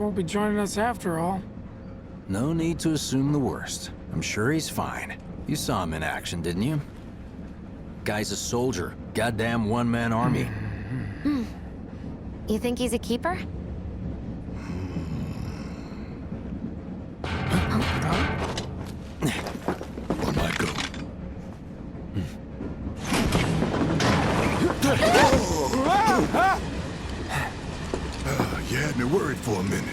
won't be joining us after all. No need to assume the worst. I'm sure he's fine. You saw him in action, didn't you? Guy's a soldier. Goddamn one-man army. You think he's a keeper? On my go. You had me worried for a minute.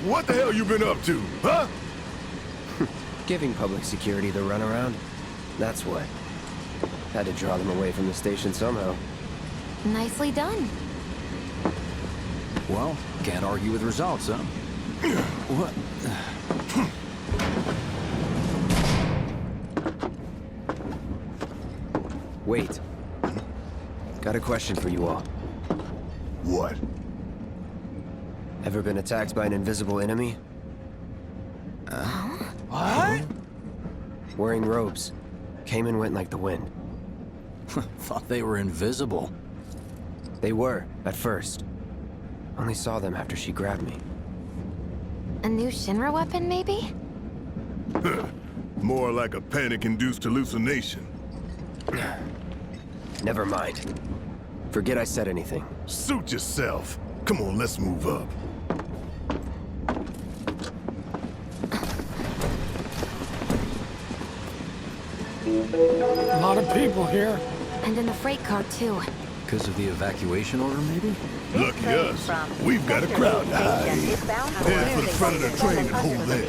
What the hell you been up to, huh? Giving public security the runaround. That's what. Had to draw them away from the station somehow. Nicely done. Well, can't argue with results, huh? What? Wait. Got a question for you all. What? Ever been attacked by an invisible enemy? What? Wearing robes. Came and went like the wind. Thought they were invisible. They were, at first. Only saw them after she grabbed me. A new Shinra weapon, maybe? More like a panic-induced hallucination. Never mind. Forget I said anything. Suit yourself. Come on, let's move up. A lot of people here. And in the freight car, too. Because of the evacuation order, maybe? Lucky us. We've got a crowd to hide in. Head for the front of the train and hold there.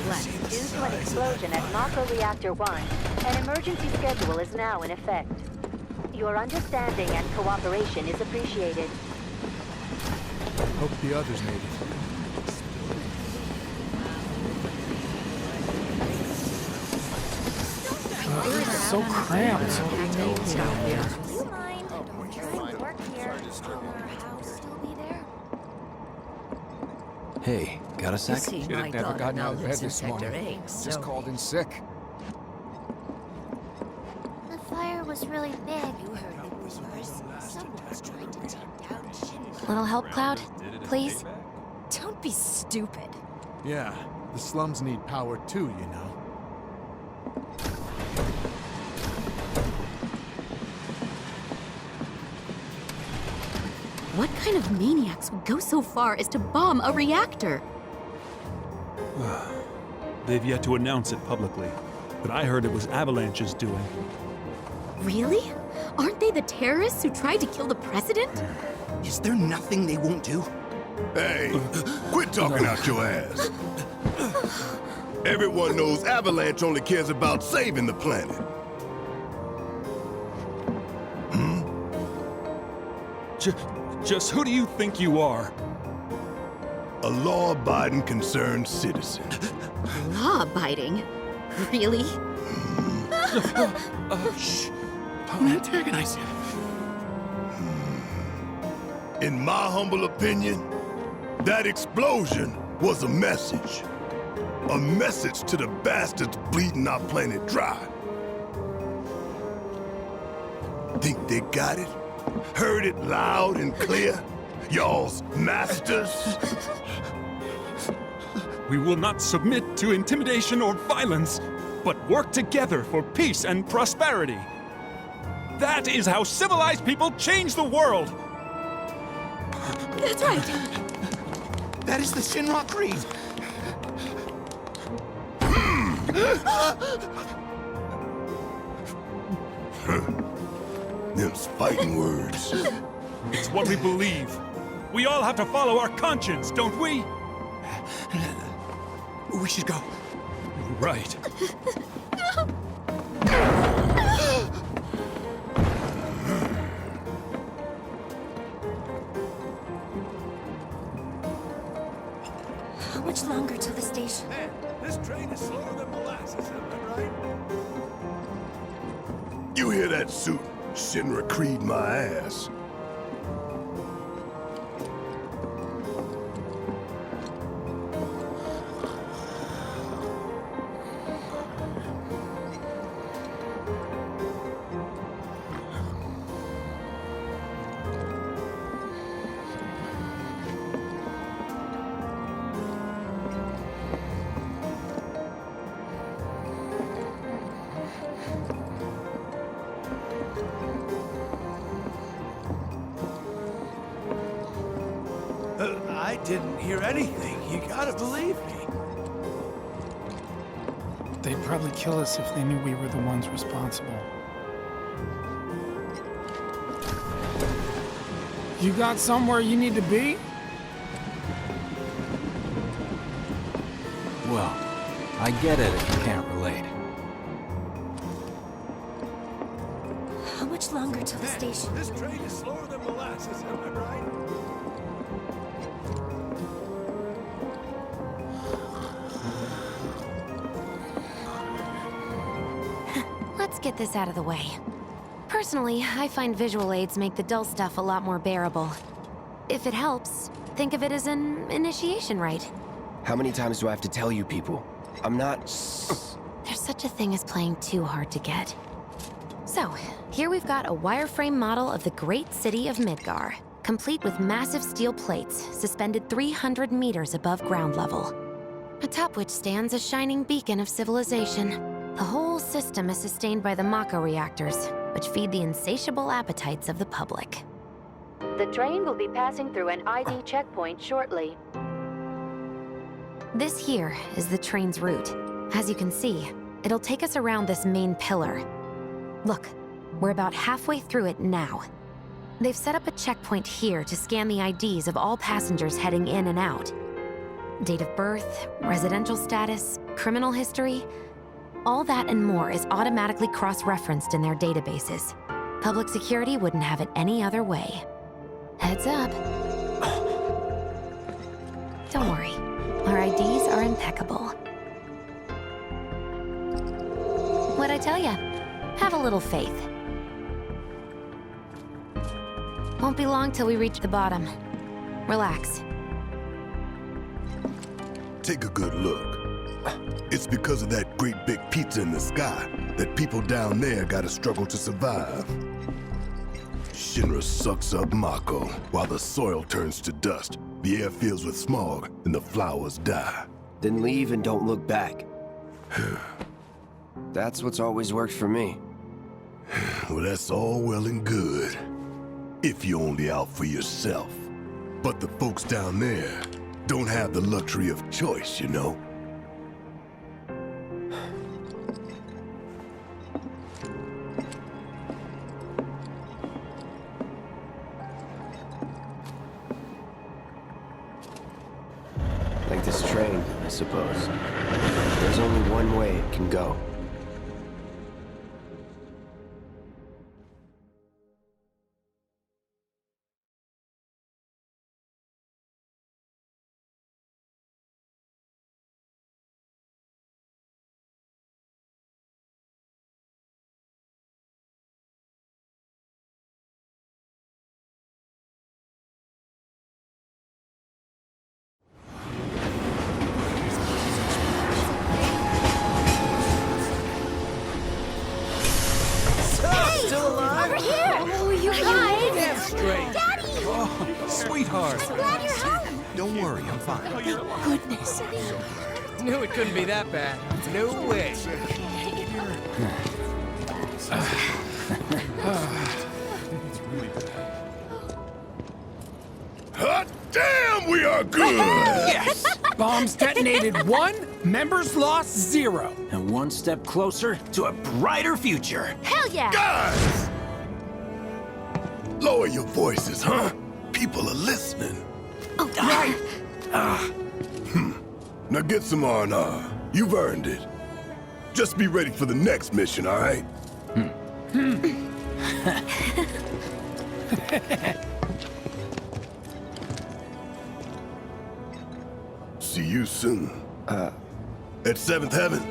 Due to an explosion at Mako Reactor 1, an emergency schedule is now in effect. Your understanding and cooperation is appreciated. Hope the others made it. It's so cramped. Do you mind? Trying to work here. Will our house still be there? Hey, got a sec? Should have never gotten out of bed this morning. Just called in sick. The fire was really big. You heard the rumors. Someone was trying to take down Shinra. Little help, Cloud? Please? Don't be stupid. Yeah, the slums need power too, you know. What kind of maniacs would go so far as to bomb a reactor? They've yet to announce it publicly, but I heard it was Avalanche's doing. Really? Aren't they the terrorists who tried to kill the president? Is there nothing they won't do? Hey, quit talking out your ass. Everyone knows Avalanche only cares about saving the planet. Just who do you think you are? A law-abiding, concerned citizen. Law-abiding? Really? Shh. Don't antagonize him. In my humble opinion, that explosion was a message. A message to the bastards bleeding our planet dry. Think they got it? Heard it loud and clear? Y'all's masters? We will not submit to intimidation or violence, but work together for peace and prosperity. That is how civilized people change the world! That's right. That is the Shinra Creed. Them's fighting words. It's what we believe. We all have to follow our conscience, don't we? We should go. Right. How much longer till the station? Man, this train is slower than molasses, am I right? You hear that suit? Shinra Creed my ass. I didn't hear anything. You gotta believe me. They'd probably kill us if they knew we were the ones responsible. You got somewhere you need to be? Well, I get it if you can't relate. How much longer till the station? This train is slower than molasses, am I right? Let's get this out of the way. Personally, I find visual aids make the dull stuff a lot more bearable. If it helps, think of it as an initiation rite. How many times do I have to tell you people? I'm not... There's such a thing as playing too hard to get. So, here we've got a wireframe model of the great city of Midgar, complete with massive steel plates suspended 300 meters above ground level, atop which stands a shining beacon of civilization. The whole system is sustained by the Mako reactors, which feed the insatiable appetites of the public. The train will be passing through an ID checkpoint shortly. This here is the train's route. As you can see, it'll take us around this main pillar. Look, we're about halfway through it now. They've set up a checkpoint here to scan the IDs of all passengers heading in and out. Date of birth, residential status, criminal history, all that and more is automatically cross-referenced in their databases. Public security wouldn't have it any other way. Heads up. Don't worry, our IDs are impeccable. What'd I tell ya? Have a little faith. Won't be long till we reach the bottom. Relax. Take a good look. It's because of that great big pizza in the sky that people down there gotta struggle to survive. Shinra sucks up Mako while the soil turns to dust, the air fills with smog, and the flowers die. Then leave and don't look back. That's what's always worked for me. Well, that's all well and good. If you're only out for yourself. But the folks down there don't have the luxury of choice, you know? Like this train, I suppose. There's only one way it can go. Sweetheart. Glad you're home. Don't worry, I'm fine. Goodness. Knew it couldn't be that bad. No way. Hot damn, we are good! Yes! Bombs detonated 1, members lost 0. And one step closer to a brighter future. Hell yeah! Guys! Lower your voices, huh? People are listening. Oh, right. Now get some R&R. You've earned it. Just be ready for the next mission, all right? See you soon. At 7th Heaven.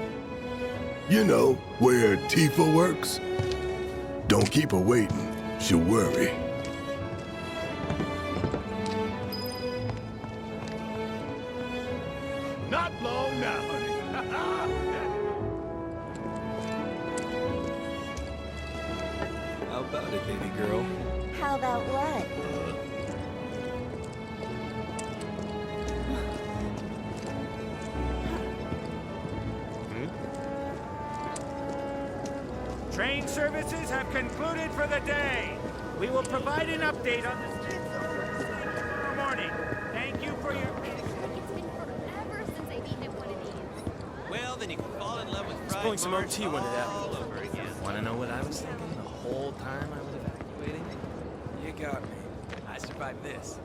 You know, where Tifa works. Don't keep her waiting. She'll worry. Not long now, honey. How about it, baby girl? How about what? Train services have concluded for the day. We will provide an update on the status tomorrow morning. Thank you forever since I've eaten one of these. Well, then you can fall in love with fried Pulling some Mars OT when it happens. all over again. Want to know what I was thinking the whole time I was evacuating? You got me. I survived this.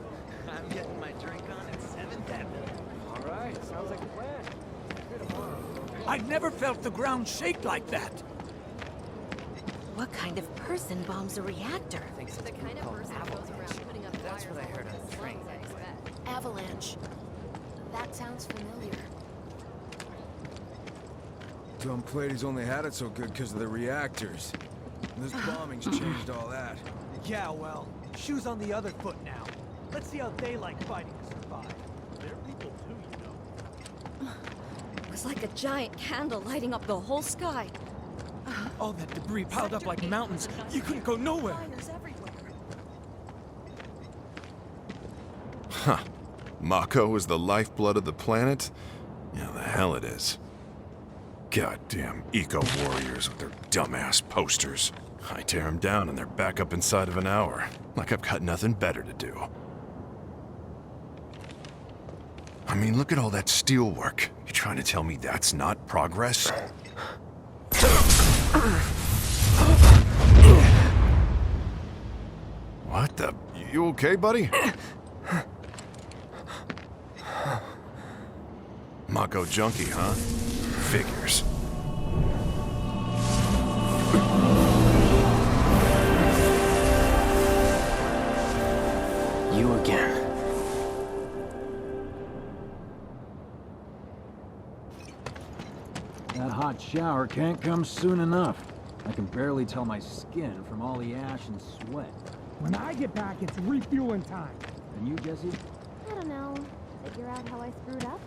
I'm getting my drink on at 7th Avenue. All right, sounds like a plan. I've never felt the ground shake like that. What kind of person bombs a reactor? The kind of person who goes around putting up That's fires what I heard all on over the train. I expect. Avalanche. That sounds familiar. Dumb Platy's only had it so good because of the reactors. This bombing's changed all that. Yeah, well, shoes on the other foot now. Let's see how they like fighting to survive. They're people too, you know. It was like a giant candle lighting up the whole sky. All that debris piled up like mountains. You couldn't go nowhere. Fires everywhere. Huh. Mako is the lifeblood of the planet? Yeah, the hell it is. Goddamn eco-warriors with their dumbass posters. I tear them down and they're back up inside of an hour. Like I've got nothing better to do. I mean, look at all that steel work. You trying to tell me that's not progress? What the? You okay, buddy? Mako junkie, huh? Figures. You again. That hot shower can't come soon enough. I can barely tell my skin from all the ash and sweat. When I get back, it's refueling time. And you, Jesse? I don't know. Figure out how I screwed up?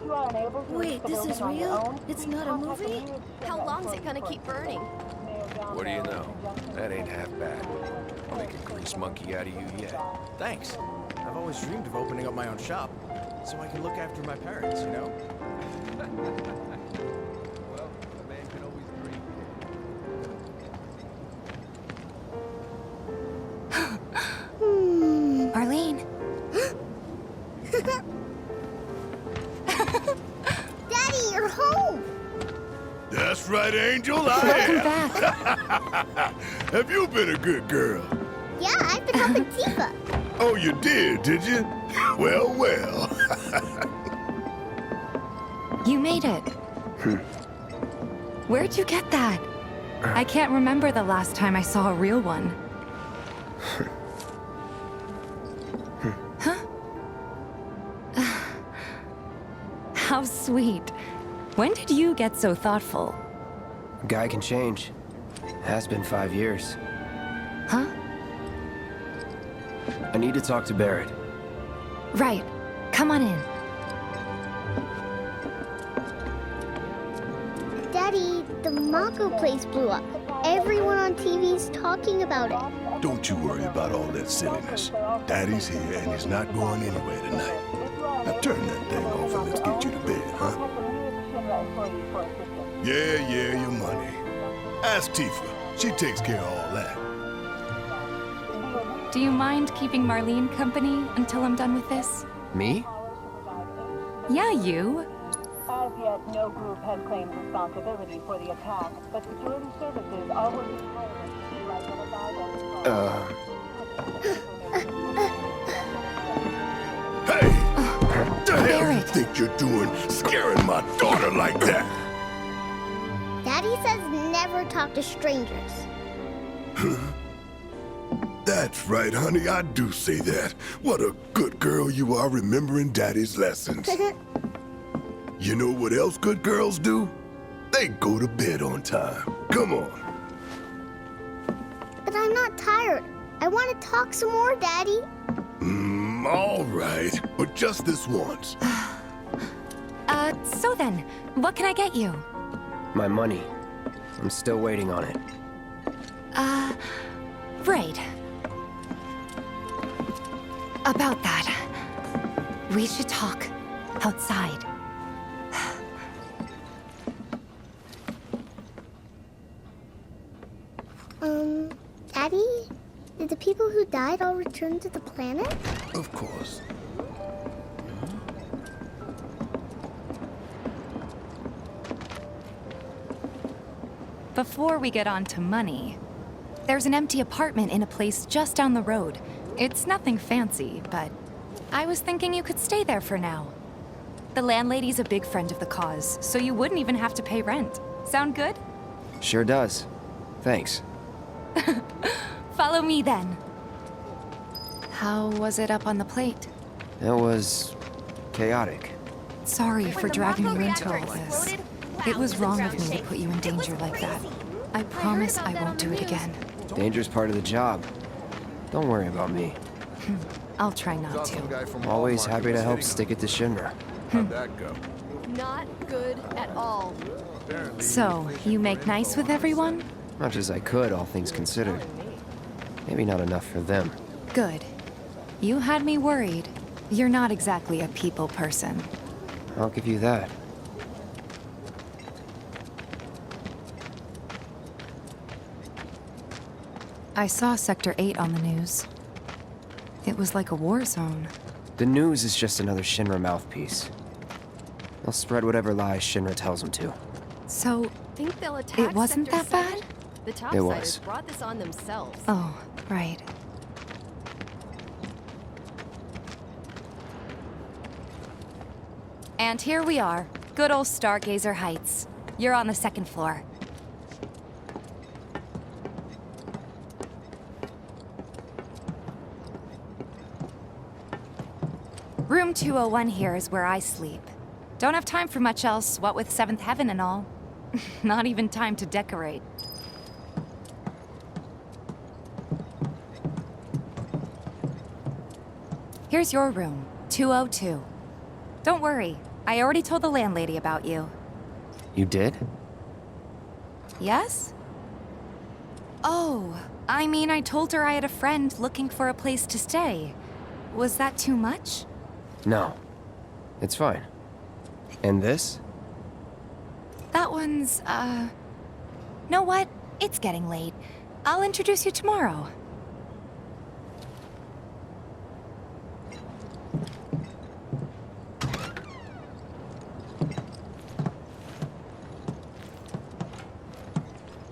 Wow. Wait, this is real? It's not a movie? How long's it gonna keep burning? What do you know? That ain't half bad. I'll make a grease monkey out of you yet. Thanks. I've always dreamed of opening up my own shop, so I can look after my parents, you know? Well, a man can always dream. Arlene. Daddy, you're home! That's right, Angel, Welcome I back. am. Have you been a good girl? Yeah, I've been helping Tifa. Oh, you did you? Well, well. You made it. Where'd you get that? I can't remember the last time I saw a real one. Huh? How sweet. When did you get so thoughtful? A guy can change. Has been 5 years. Huh? I need to talk to Barrett. Right. Come on in. Daddy, the Mako place blew up. Everyone on TV's talking about it. Don't you worry about all that silliness. Daddy's here and he's not going anywhere tonight. Now turn that thing off and let's get you to bed, huh? Yeah, your money. Ask Tifa. She takes care of all that. Do you mind keeping Marlene company until I'm done with this? Me? Yeah, you. As yet, no group has claimed responsibility for the attack, but security services are working tirelessly to identify Hey! What the hell you think you're doing, scaring my daughter like that? Daddy says never talk to strangers. That's right, honey, I do say that. What a good girl you are remembering Daddy's lessons. You know what else good girls do? They go to bed on time. Come on. But I'm not tired. I want to talk some more, Daddy. All right, but just this once. So then, what can I get you? My money. I'm still waiting on it. Right. About that, we should talk outside. Daddy? Did the people who died all return to the planet? Of course. Before we get on to money, there's an empty apartment in a place just down the road. It's nothing fancy, but I was thinking you could stay there for now. The landlady's a big friend of the cause, so you wouldn't even have to pay rent. Sound good? Sure does. Thanks. Follow me then. How was it up on the plate? It was chaotic. Sorry for dragging you into all this. It was wrong of me to put you in danger like that. I promise I won't do it again. Danger's part of the job. Don't worry about me. I'll try not to. Always happy to help stick it to Shinra. How'd that go? Not good at all. So, you make nice with everyone? Much as I could, all things considered. Maybe not enough for them. Good. You had me worried. You're not exactly a people person. I'll give you that. I saw Sector 8 on the news. It was like a war zone. The news is just another Shinra mouthpiece. They'll spread whatever lies Shinra tells them to. So, Think they'll attack it wasn't Sector that 7? bad? The It topsiders was. brought this on themselves. Oh, right. And here we are. Good old Stargazer Heights. You're on the second floor. Room 201 here is where I sleep. Don't have time for much else, what with 7th Heaven and all. Not even time to decorate. Here's your room, 202. Don't worry, I already told the landlady about you. You did? Yes? Oh, I mean, I told her I had a friend looking for a place to stay. Was that too much? No. It's fine. And this? That one's, Know what? It's getting late. I'll introduce you tomorrow.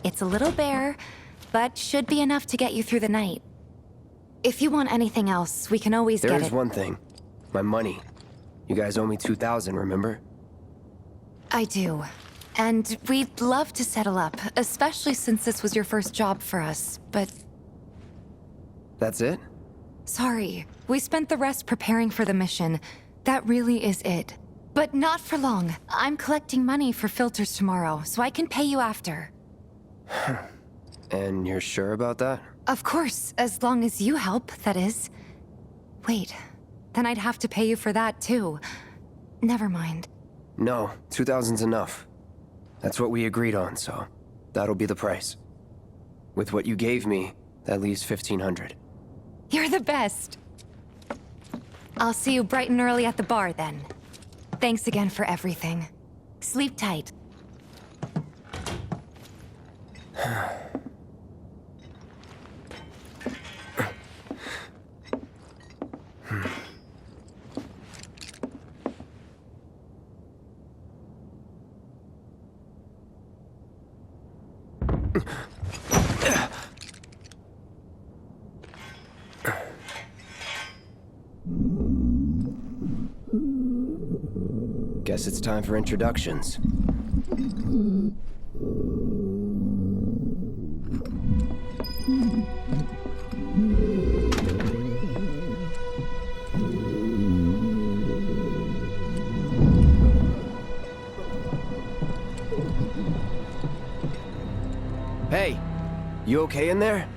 It's a little bare, but should be enough to get you through the night. If you want anything else, we can always get it. There's one thing. My money. You guys owe me 2,000, remember? I do. And we'd love to settle up, especially since this was your first job for us, but... That's it? Sorry. We spent the rest preparing for the mission. That really is it. But not for long. I'm collecting money for filters tomorrow, so I can pay you after. And you're sure about that? Of course, as long as you help, that is. Wait, then I'd have to pay you for that too. Never mind. No, 2,000's enough. That's what we agreed on, so that'll be the price. With what you gave me, that leaves 1,500. You're the best. I'll see you bright and early at the bar then. Thanks again for everything. Sleep tight. Guess it's time for introductions. Hey, you okay in there?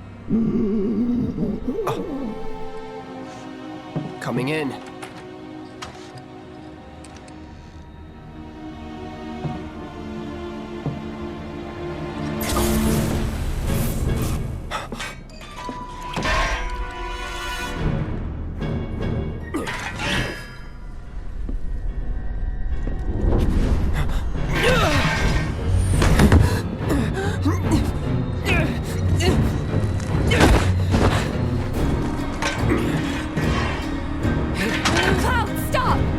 Oh. Coming in.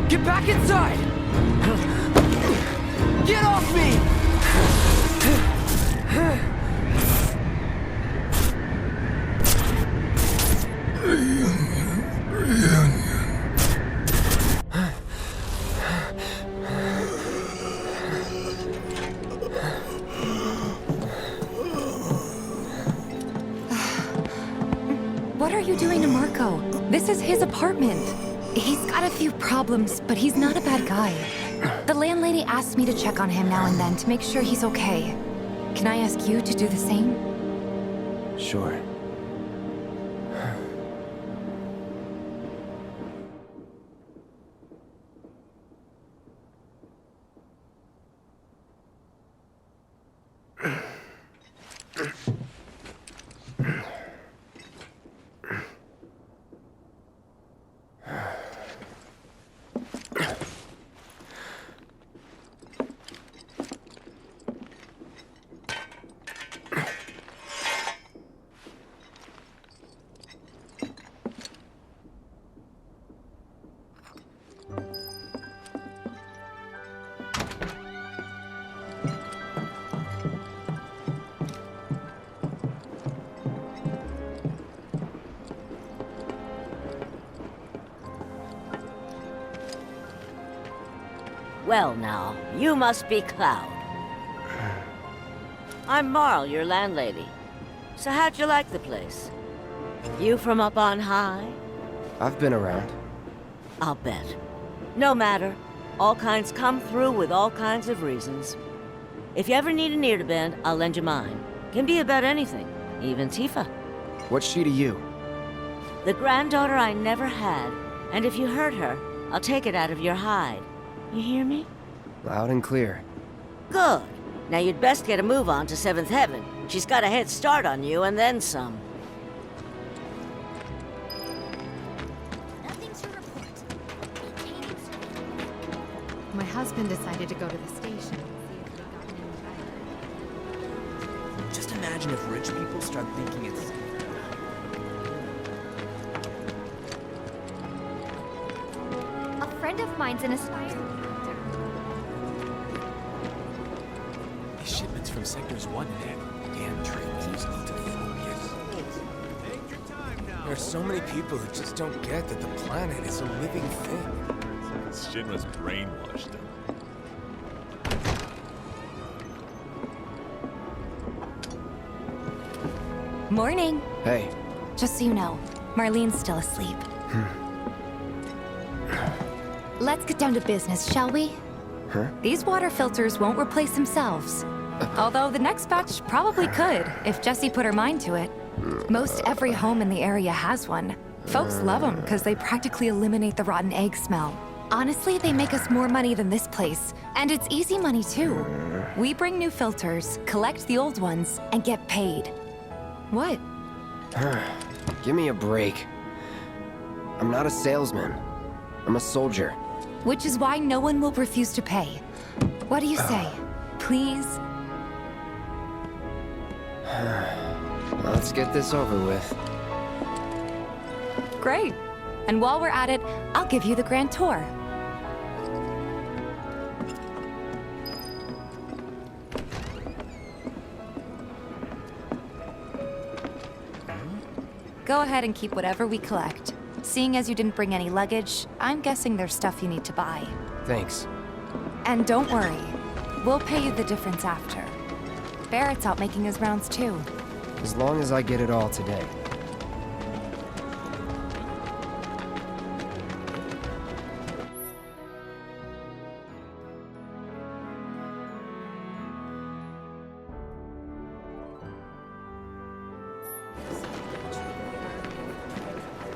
Get back inside! Get off me! What are you doing to Marco? This is his apartment. He's got a few problems, but he's not a bad guy. The landlady asked me to check on him now and then to make sure he's okay. Can I ask you to do the same? Sure. Well now, you must be Cloud. I'm Marl, your landlady. So how'd you like the place? You from up on high? I've been around. I'll bet. No matter. All kinds come through with all kinds of reasons. If you ever need an ear to bend, I'll lend you mine. Can be about anything, even Tifa. What's she to you? The granddaughter I never had, and if you hurt her, I'll take it out of your hide. You hear me? Loud and clear. Good. Now you'd best get a move on to 7th Heaven. She's got a head start on you, and then some. My husband decided to go to the station. Just imagine if rich people start thinking it's safe. A friend of mine's an aspiring. These shipments from sectors 1 and damn trainees need to focus. Take your time now. There's so many people who just don't get that the planet is a living thing. Shinra's brainwashed them. Morning. Hey. Just so you know, Marlene's still asleep. Let's get down to business, shall we? Huh? These water filters won't replace themselves. Although the next batch probably could, if Jessie put her mind to it. Most every home in the area has one. Folks love them because they practically eliminate the rotten egg smell. Honestly, they make us more money than this place. And it's easy money, too. We bring new filters, collect the old ones, and get paid. What? Give me a break. I'm not a salesman. I'm a soldier. Which is why no one will refuse to pay. What do you say? Please? Let's get this over with. Great. And while we're at it, I'll give you the grand tour. Go ahead and keep whatever we collect. Seeing as you didn't bring any luggage, I'm guessing there's stuff you need to buy. Thanks. And don't worry, we'll pay you the difference after. Barrett's out making his rounds too. As long as I get it all today.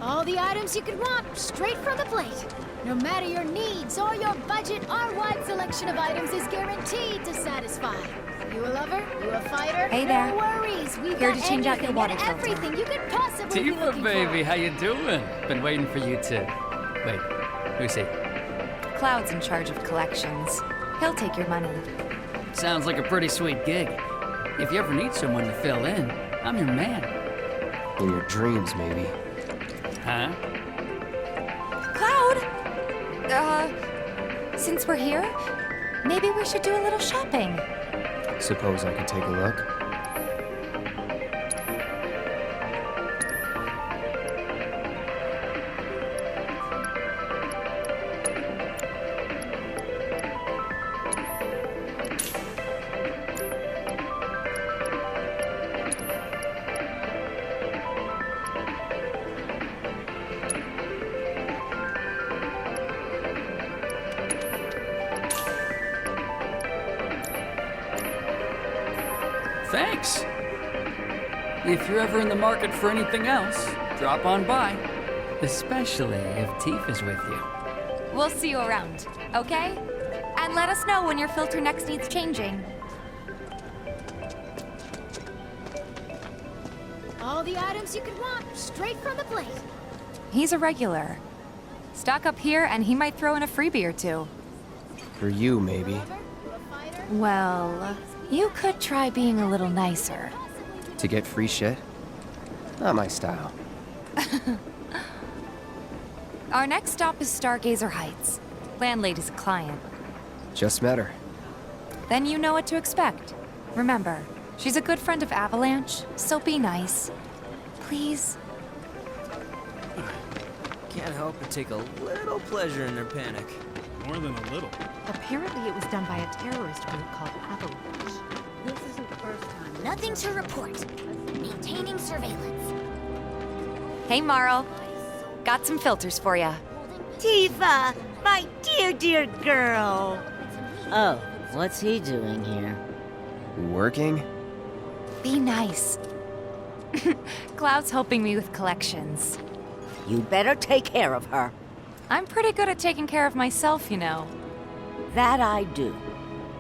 All the items you could want, straight from the plate. No matter your needs or your budget, our wide selection of items is guaranteed to satisfy. You a lover? You a fighter? Hey there. No worries. We've Here got to change out your anything water and filter. everything you could possibly be Tifa, looking baby, for. how you doing? Been waiting for you to... Wait, who's he? Cloud's in charge of collections. He'll take your money. Sounds like a pretty sweet gig. If you ever need someone to fill in, I'm your man. In your dreams, maybe. Huh? Cloud! Since we're here, maybe we should do a little shopping. Suppose I could take a look? Thanks. If you're ever in the market for anything else, drop on by. Especially if Tifa's with you. We'll see you around, okay? And let us know when your filter next needs changing. All the items you could want, straight from the plate. He's a regular. Stock up here and he might throw in a freebie or two. For you, maybe. Well, you could try being a little nicer. To get free shit? Not my style. Our next stop is Stargazer Heights. Landlady's a client. Just met her. Then you know what to expect. Remember, she's a good friend of Avalanche, so be nice. Please? Can't help but take a little pleasure in their panic. More than a little. Apparently it was done by a terrorist group called Avalanche. This isn't the first time. Nothing to report. Maintaining surveillance. Hey, Marl. Got some filters for ya. Tifa, my dear, dear girl. Oh, what's he doing here? Working? Be nice. Cloud's helping me with collections. You'd better take care of her. I'm pretty good at taking care of myself, you know. That I do.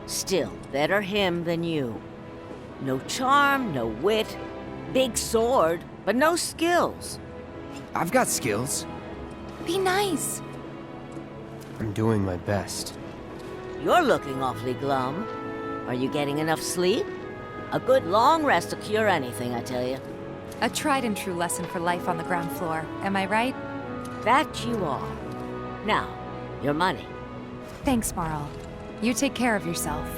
Still, better him than you. No charm, no wit. Big sword, but no skills. I've got skills. Be nice. I'm doing my best. You're looking awfully glum. Are you getting enough sleep? A good long rest will cure anything, I tell you. A tried and true lesson for life on the ground floor, am I right? That you are. Now, your money. Thanks, Marl. You take care of yourself.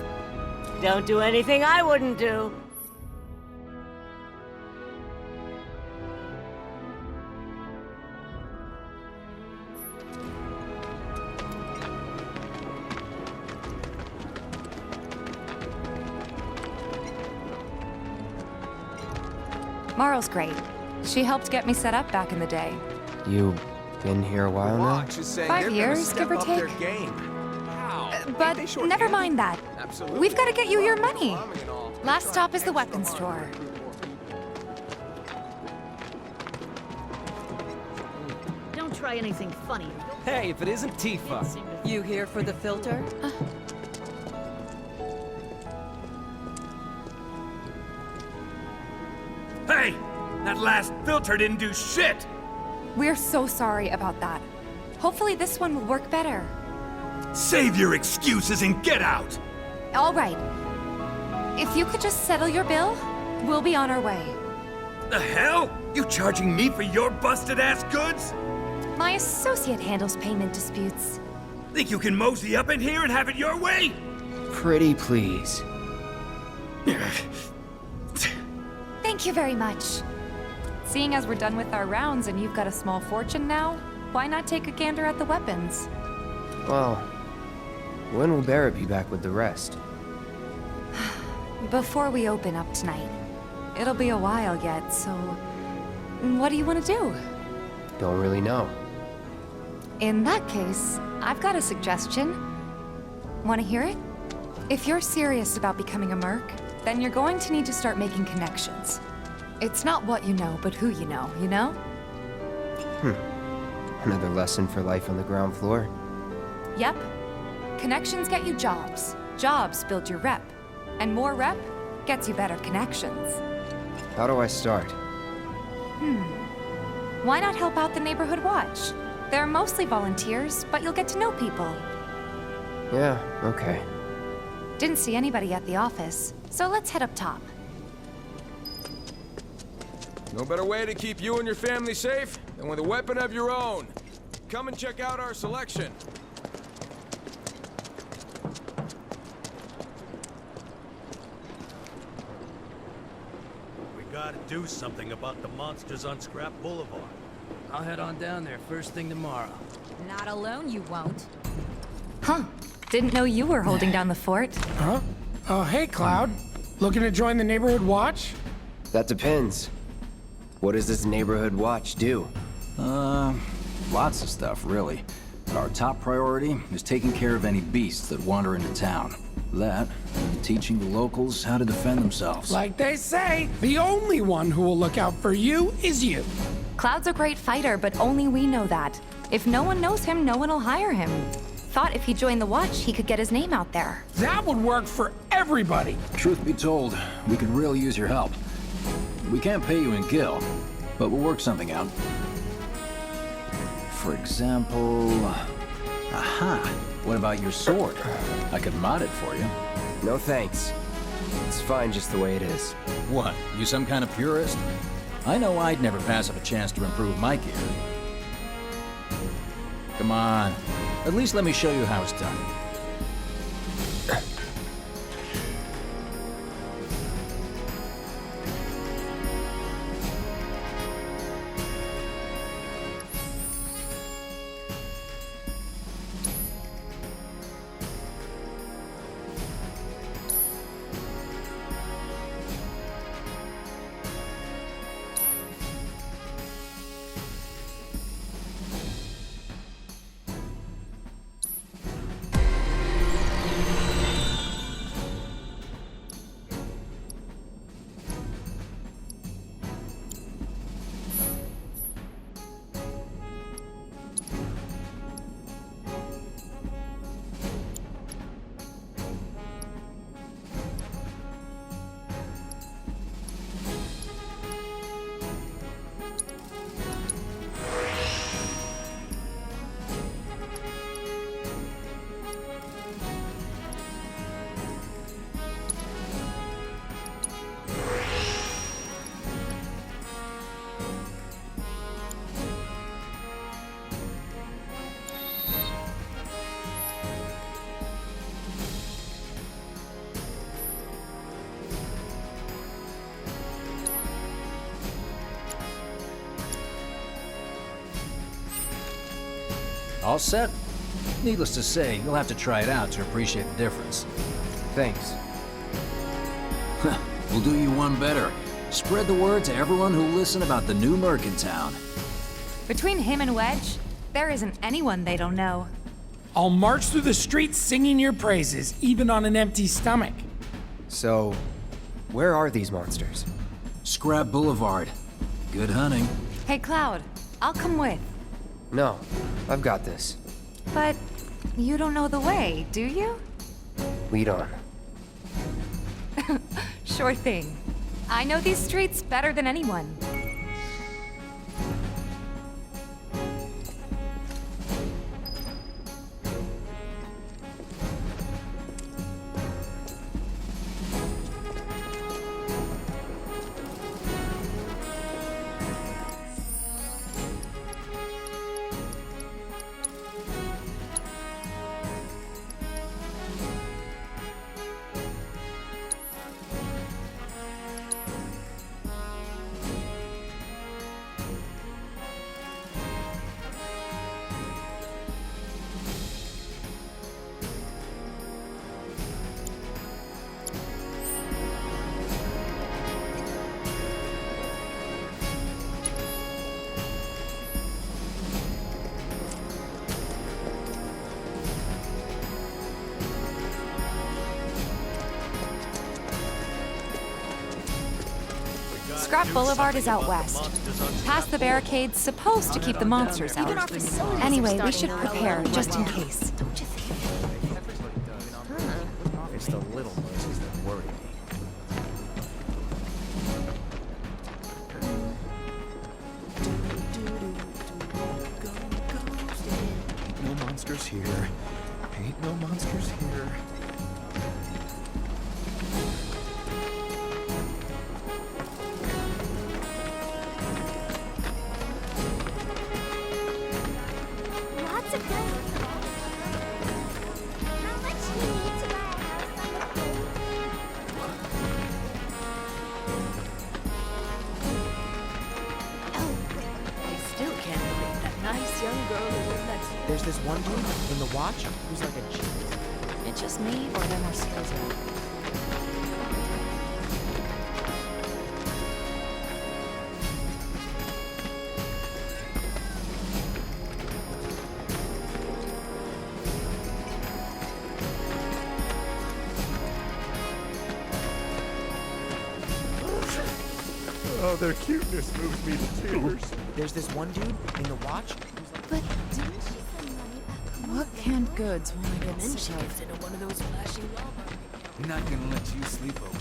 Don't do anything I wouldn't do. Marl's great. She helped get me set up back in the day. You been here a while now? Watch is saying 5 they're years, gonna give or step up take. their game. But never mind that. Absolutely. We've got to get you your money. Last stop is the weapons store. Don't try anything funny. Hey, if it isn't Tifa. You here for the filter? Hey! That last filter didn't do shit! We're so sorry about that. Hopefully this one will work better. Save your excuses and get out! All right. If you could just settle your bill, we'll be on our way. The hell? You charging me for your busted-ass goods? My associate handles payment disputes. Think you can mosey up in here and have it your way? Pretty please. Thank you very much. Seeing as we're done with our rounds and you've got a small fortune now, why not take a gander at the weapons? Well, when will Barrett be back with the rest? Before we open up tonight. It'll be a while yet, so... What do you want to do? Don't really know. In that case, I've got a suggestion. Want to hear it? If you're serious about becoming a merc, then you're going to need to start making connections. It's not what you know, but who you know, you know? Another lesson for life on the ground floor. Yep. Connections get you jobs. Jobs build your rep. And more rep gets you better connections. How do I start? Why not help out the neighborhood watch? They're mostly volunteers, but you'll get to know people. Yeah, okay. Didn't see anybody at the office, so let's head up top. No better way to keep you and your family safe than with a weapon of your own. Come and check out our selection. We gotta do something about the monsters on Scrap Boulevard. I'll head on down there first thing tomorrow. Not alone, you won't. Huh. Didn't know you were holding down the fort. Huh? Oh, hey, Cloud. Looking to join the neighborhood watch? That depends. What does this neighborhood watch do? Lots of stuff, really. But our top priority is taking care of any beasts that wander into town. That, and teaching the locals how to defend themselves. Like they say, the only one who will look out for you is you. Cloud's a great fighter, but only we know that. If no one knows him, no one will hire him. Thought if he joined the watch, he could get his name out there. That would work for everybody. Truth be told, we could really use your help. We can't pay you in gil, but we'll work something out. For example... Aha! What about your sword? I could mod it for you. No thanks. It's fine just the way it is. What, you some kind of purist? I know I'd never pass up a chance to improve my gear. Come on. At least let me show you how it's done. All set? Needless to say, you'll have to try it out to appreciate the difference. Thanks. We'll do you one better. Spread the word to everyone who'll listen about the new merc in town. Between him and Wedge, there isn't anyone they don't know. I'll march through the streets singing your praises, even on an empty stomach. So, where are these monsters? Scrap Boulevard. Good hunting. Hey, Cloud, I'll come with. No, I've got this. But you don't know the way, do you? Lead on. Sure thing. I know these streets better than anyone. Scrap Boulevard is out west. Past the barricades, supposed to keep the monsters out. Anyway, we should prepare, just in case. It's the little noises that worry me. Ain't no monsters here. Ain't no monsters here. Lots of good. How much do you need to buy a house on the lake? I still can't believe that nice young girl who lived next door. There's this one dude in the watch who's like a genius. It's just me, or there more skills around. Oh, their cuteness moves me to tears. There's this one dude in the watch who's like... But didn't she send money back? What canned goods when I get Then she sick? gets into one of those flashing Walmart. We're not gonna let you sleep over.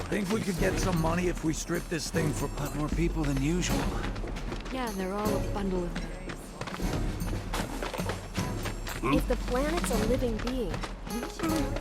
Think we could get some money if we strip this thing for A lot more people than usual. Yeah, they're all a bundle of berries. If the planet's a living being, we should know more.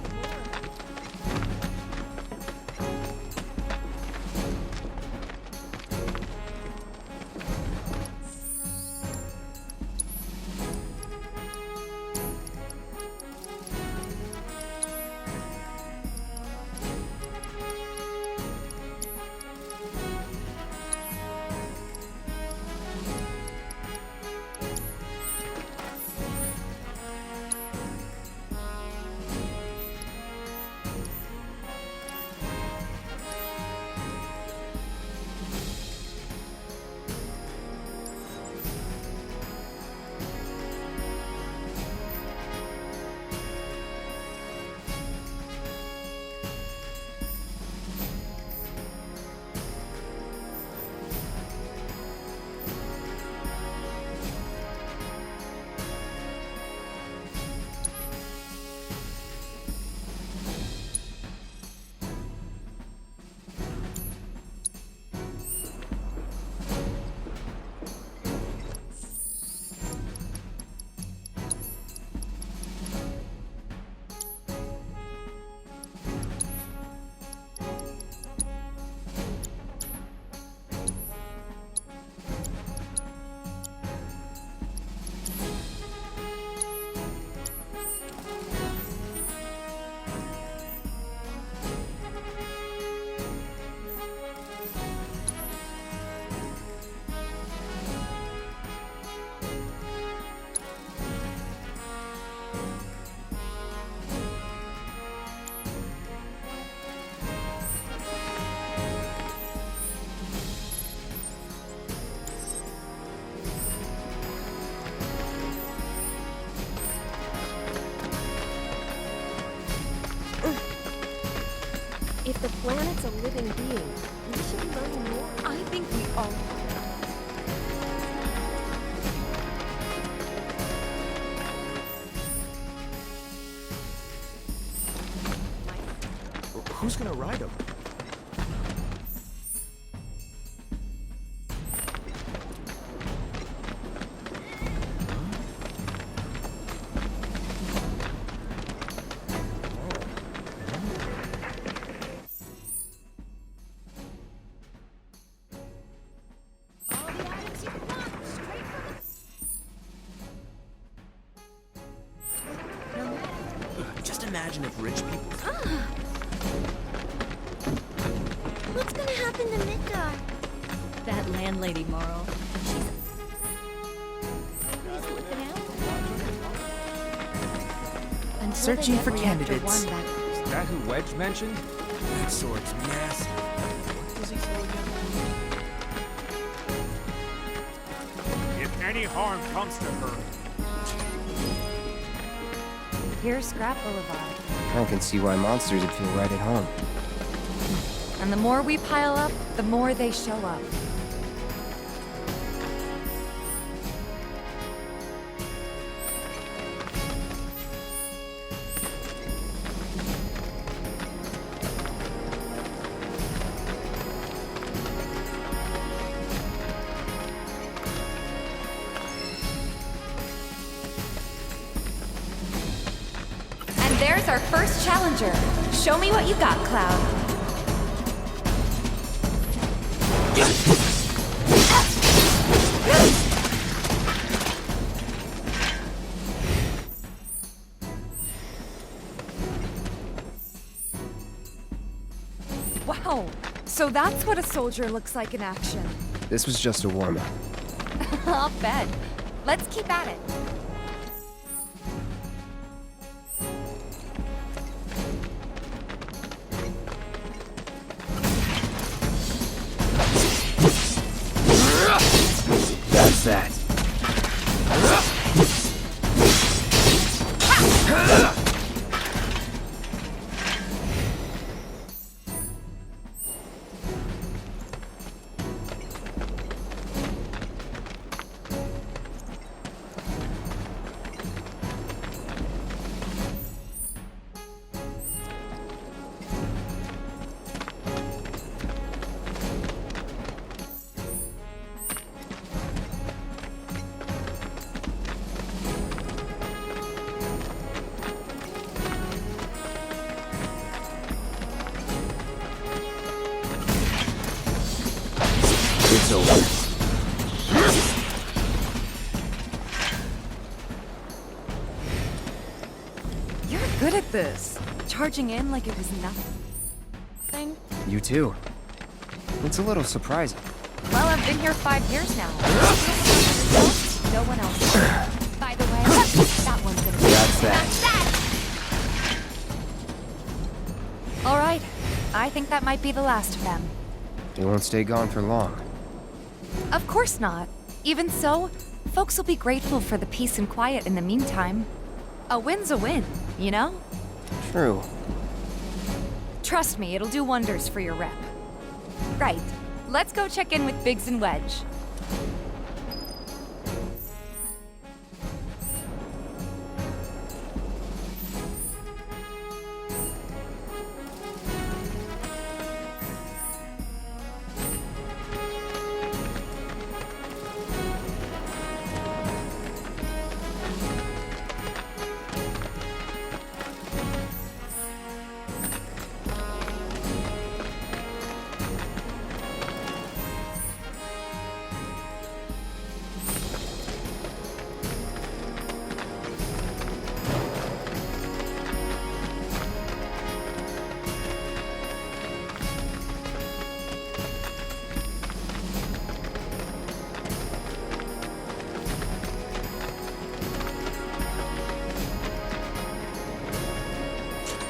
If the planet's a living being, we should learn more. I think we all... Who's gonna ride him? Just imagine if rich people... What's gonna happen to Midgar? That landlady, Marl. She's looking out. Until Searching they for get reactor candidates. one back. Is that who Wedge mentioned? That sword's massive. What does he say again? If any harm comes to her, Here's Scrap Boulevard. I can see why monsters would feel right at home. And the more we pile up, the more they show up. And there's our first challenger. Show me what you got, Cloud. Wow, so that's what a soldier looks like in action. This was just a warm-up. I'll bet. Let's keep at it. That's that. It's over. You're good at this. Charging in like it was nothing. You too. It's a little surprising. Well, I've been here 5 years now. No one else. By the way, that one's gonna be... That's that. All right. I think that might be the last of them. They won't stay gone for long. Of course not. Even so, folks will be grateful for the peace and quiet in the meantime. A win's a win, you know? True. Trust me, it'll do wonders for your rep. Right. Let's go check in with Biggs and Wedge.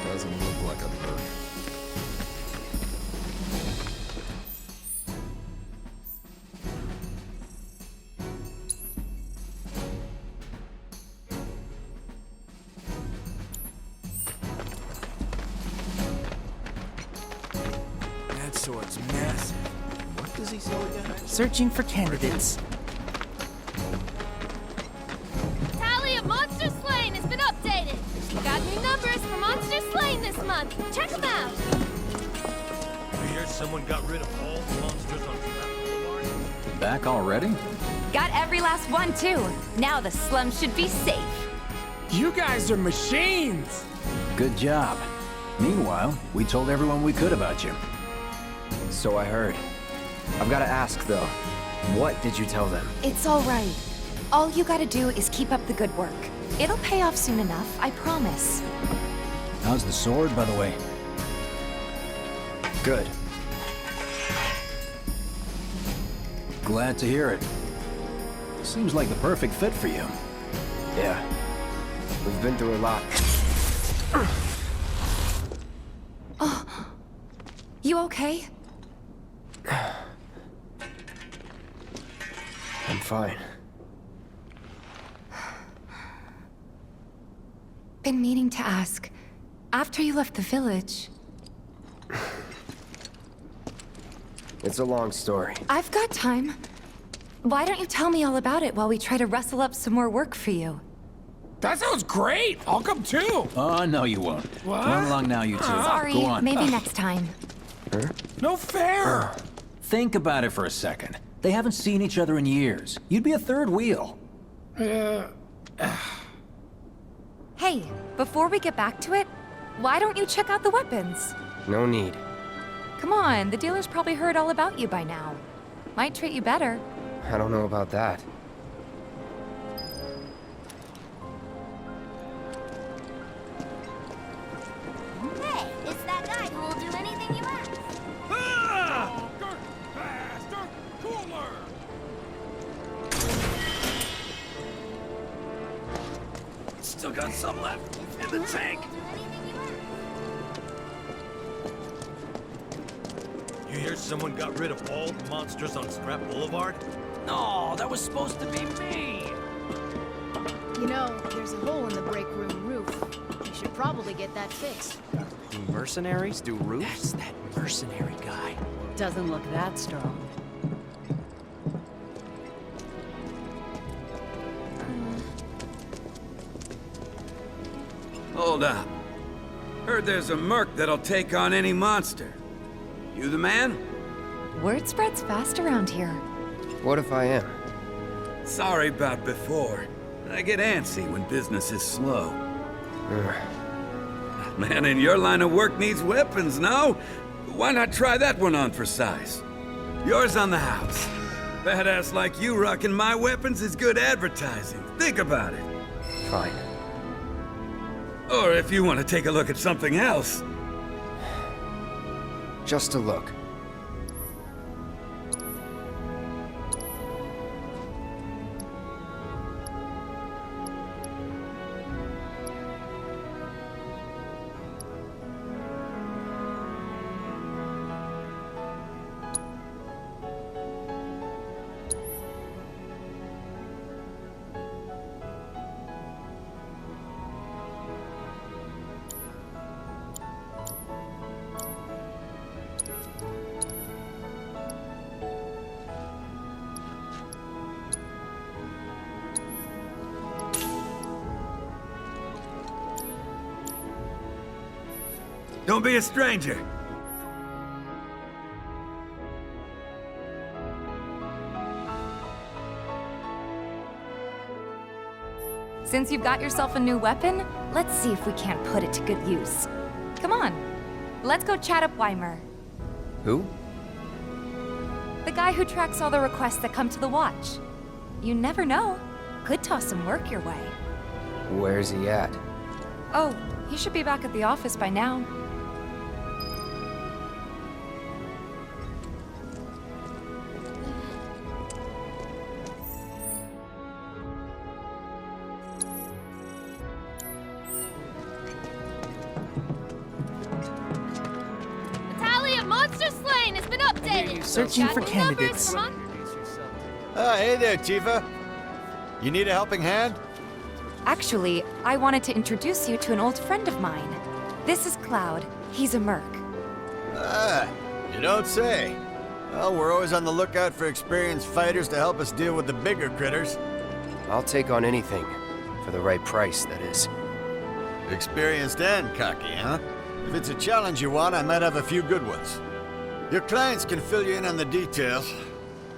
Doesn't look like a perk. That sword's massive. What does he sell again? Searching for candidates. Tally of monster slain has been updated. Got new numbers for monster slain this month. Check them out. I hear someone got rid of all the monsters on Scrap Boulevard. Back already? Got every last one, too. Now the slum should be safe. You guys are machines! Good job. Meanwhile, we told everyone we could about you. So I heard. I've got to ask, though. What did you tell them? It's all right. All you gotta do is keep up the good work. It'll pay off soon enough, I promise. How's the sword, by the way? Good. Glad to hear it. Seems like the perfect fit for you. Yeah. We've been through a lot. Oh. You okay? I'm fine. Been meaning to ask. After you left the village... It's a long story. I've got time. Why don't you tell me all about it while we try to rustle up some more work for you? That sounds great! I'll come too! Oh, no you won't. What? Run along now, you two. Sorry, Go on. maybe next time. Huh? No fair! Think about it for a second. They haven't seen each other in years. You'd be a third wheel. Hey, before we get back to it, why don't you check out the weapons? No need. Come on, the dealer's probably heard all about you by now. Might treat you better. I don't know about that. Hey, it's that guy who will do anything you ask. Stronger, faster, cooler! Still got some left in the tank. You hear someone got rid of all the monsters on Scrap Boulevard? No, that was supposed to be me. You know, there's a hole in the break room roof. You should probably get that fixed. Do mercenaries do roofs? That's that mercenary guy. Doesn't look that strong. Hold up. Heard there's a merc that'll take on any monster. You the man? Word spreads fast around here. What if I am? Sorry about before. I get antsy when business is slow. Man in your line of work needs weapons, no? Why not try that one on for size? Yours on the house. Badass like you rocking my weapons is good advertising. Think about it. Fine. Or if you want to take a look at something else. Just a look. Don't be a stranger. Since you've got yourself a new weapon, let's see if we can't put it to good use. Come on, let's go chat up Weimer. Who? The guy who tracks all the requests that come to the watch. You never know. Could toss some work your way. Where's he at? Oh, he should be back at the office by now. Searching for candidates. Hey there, Tifa. You need a helping hand? Actually, I wanted to introduce you to an old friend of mine. This is Cloud. He's a merc. Ah, you don't say. Well, we're always on the lookout for experienced fighters to help us deal with the bigger critters. I'll take on anything. For the right price, that is. Experienced and cocky, huh? If it's a challenge you want, I might have a few good ones. Your clients can fill you in on the details.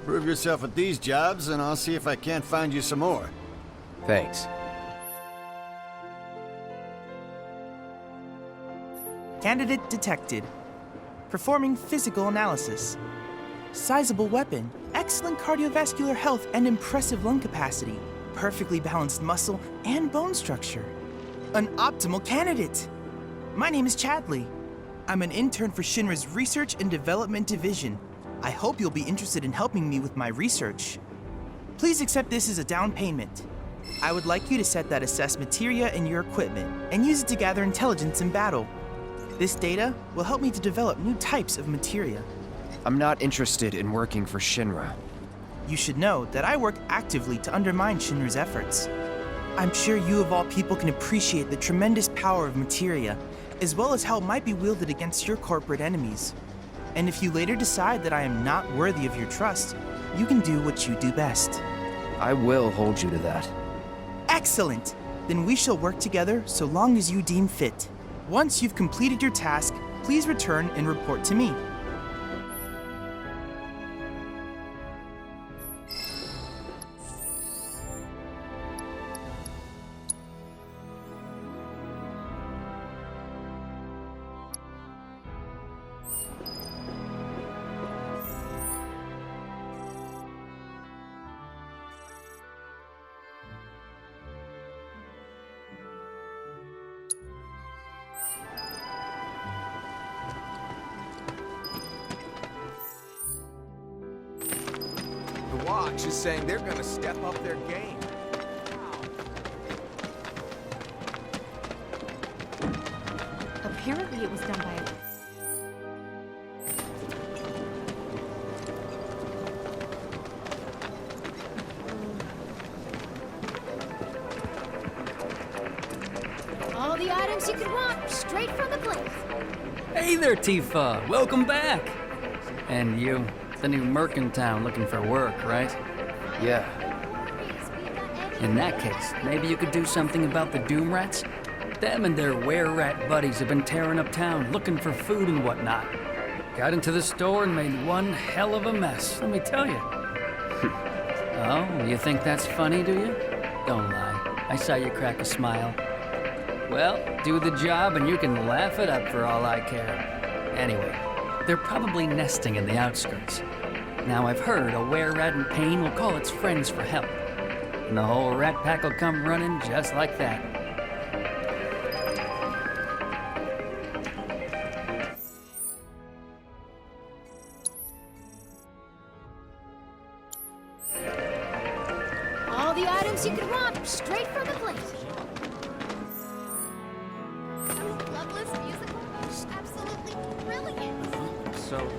Prove yourself at these jobs, and I'll see if I can't find you some more. Thanks. Candidate detected. Performing physical analysis. Sizable weapon, excellent cardiovascular health and impressive lung capacity, perfectly balanced muscle and bone structure. An optimal candidate! My name is Chadley. I'm an intern for Shinra's Research and Development Division. I hope you'll be interested in helping me with my research. Please accept this as a down payment. I would like you to set that assess materia in your equipment and use it to gather intelligence in battle. This data will help me to develop new types of materia. I'm not interested in working for Shinra. You should know that I work actively to undermine Shinra's efforts. I'm sure you of all people can appreciate the tremendous power of materia, as well as how it might be wielded against your corporate enemies. And if you later decide that I am not worthy of your trust, you can do what you do best. I will hold you to that. Excellent! Then we shall work together so long as you deem fit. Once you've completed your task, please return and report to me. The Watch is saying they're gonna step up their game. Apparently it was done by a... All the items you could want, straight from the place. Hey there, Tifa. Welcome back. And you, the new merc in town looking for work, right? Yeah. In that case, maybe you could do something about the Doom Rats? Them and their were-rat buddies have been tearing up town, looking for food and whatnot. Got into the store and made one hell of a mess, let me tell you. Oh, you think that's funny, do you? Don't lie. I saw you crack a smile. Well, do the job and you can laugh it up for all I care. Anyway, they're probably nesting in the outskirts. Now I've heard a were-rat in pain will call its friends for help. And the whole rat pack will come running just like that. All the items you could want, straight from the plate. Loveless musical, absolutely brilliant. So...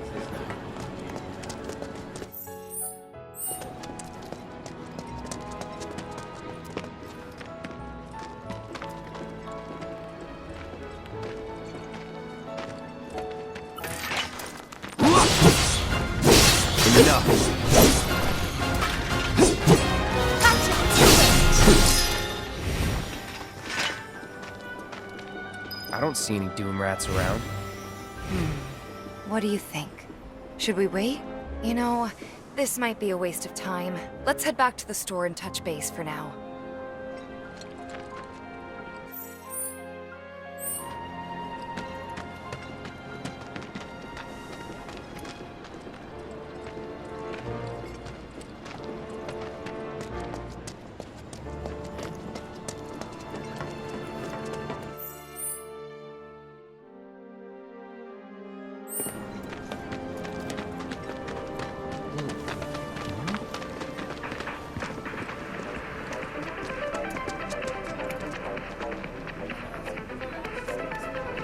Enough. I don't see any Doom Rats around. What do you think? Should we wait? You know, this might be a waste of time. Let's head back to the store and touch base for now.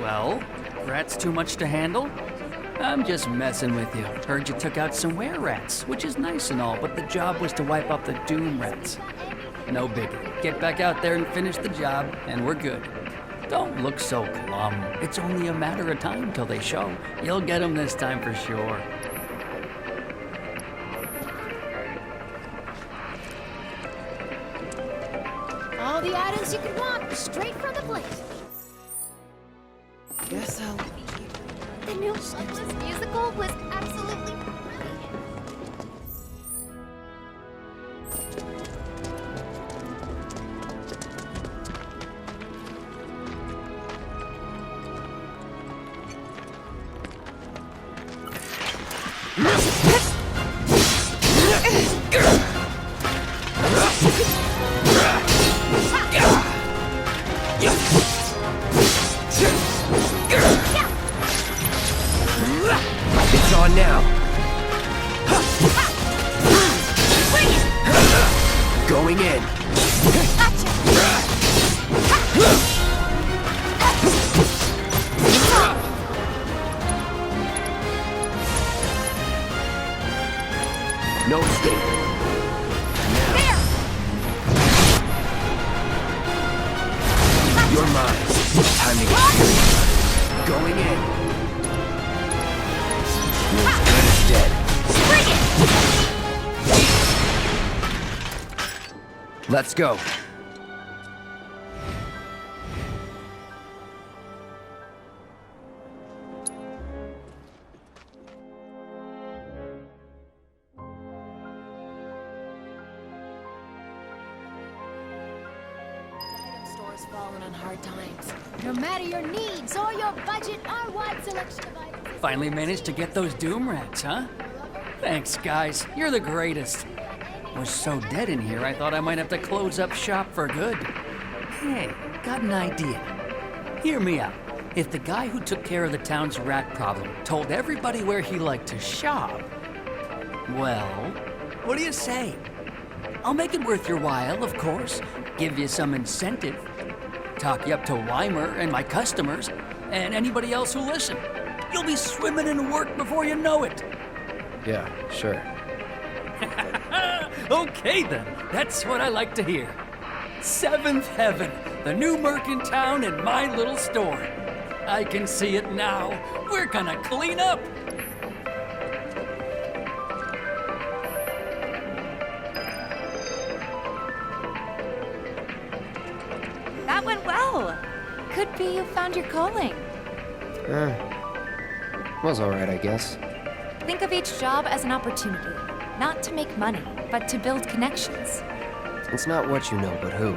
Well, rats too much to handle? I'm just messing with you. Heard you took out some were-rats, which is nice and all, but the job was to wipe out the Doom Rats. No biggie. Get back out there and finish the job, and we're good. Don't look so glum. It's only a matter of time till they show. You'll get them this time for sure. All the items you could want, straight from the plate. Guess I'll... The new Loveless musical was absolutely brilliant. It's on now. Going in. No escape. Now. Going in. You're as good as dead. Bring it! Let's go. Store's fallen on hard times. No matter your needs or your budget, our wide selection of items. Finally managed to get those doom rats, huh? Thanks, guys. You're the greatest. Was so dead in here, I thought I might have to close up shop for good. Hey, got an idea. Hear me out. If the guy who took care of the town's rat problem told everybody where he liked to shop, well, what do you say? I'll make it worth your while, of course. Give you some incentive. Talk you up to Weimer and my customers, and anybody else who'll listen. You'll be swimming in work before you know it. Yeah, sure. Okay then, that's what I like to hear. Seventh Heaven, the new merc in town and my little store. I can see it now. We're gonna clean up. That went well. Could be you found your calling. Was alright, I guess. Think of each job as an opportunity. Not to make money, but to build connections. It's not what you know, but who.